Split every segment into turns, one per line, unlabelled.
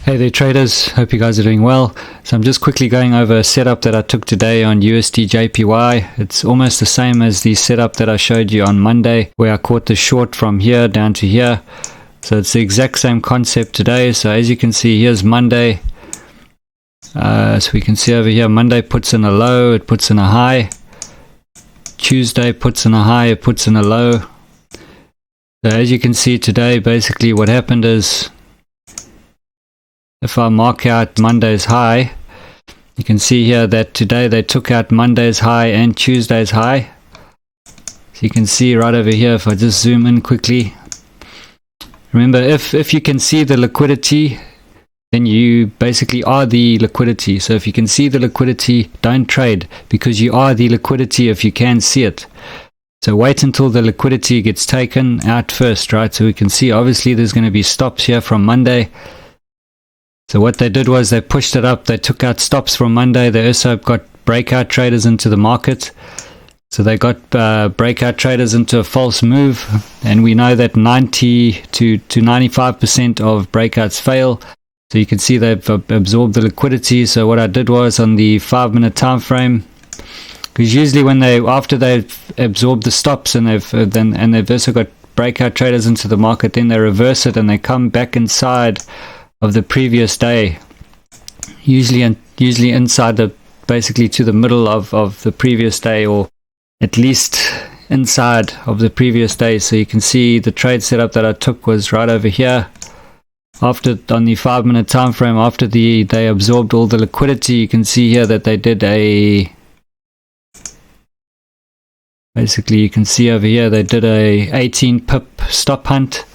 Hey there traders, hope you guys are doing well. So I'm just quickly going over a setup that I took today on USD JPY. It's almost the same as the setup that I showed you on Monday, where I caught the short from here down to here. So it's the exact same concept today. So as you can see, here's Monday. So we can see over here, Monday puts in a low, it puts in a high. Tuesday puts in a high, it puts in a low. So as you can see today, basically what happened is, if I mark out Monday's high, you can see here that today they took out Monday's high and Tuesday's high. So you can see right over here, if I just zoom in quickly. Remember, if you can see the liquidity, then you basically are the liquidity. So if you can see the liquidity, don't trade, because you are the liquidity if you can see it. So wait until the liquidity gets taken out first, right? So we can see obviously there's going to be stops here from Monday. So what they did was they pushed it up, they took out stops from Monday, they also got breakout traders into the market. So they got breakout traders into a false move, and we know that 90 to 95% of breakouts fail. So you can see they've absorbed the liquidity. So what I did was on the 5-minute time frame, because usually when after they've absorbed the stops and they've also got breakout traders into the market, then they reverse it and they come back inside of the previous day, usually inside basically to the middle of the previous day, or at least inside of the previous day. So you can see the trade setup that I took was right over here. After, on the 5-minute time frame, after they absorbed all the liquidity, you can see here that they did basically you can see over here they did a 18 pip stop hunt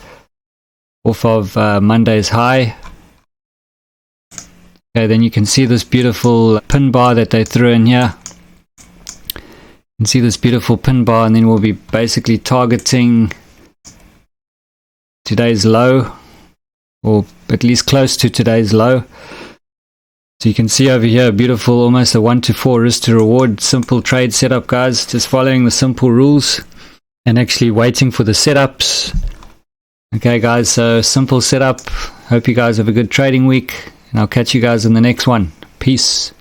off of Monday's high. Okay, then you can see this beautiful pin bar that they threw in here. You can see this beautiful pin bar, and then we'll be basically targeting today's low, or at least close to today's low. So you can see over here, beautiful, almost a 1-to-4 risk to reward, simple trade setup, guys. Just following the simple rules and actually waiting for the setups. Okay guys, so simple setup. Hope you guys have a good trading week, and I'll catch you guys in the next one. Peace.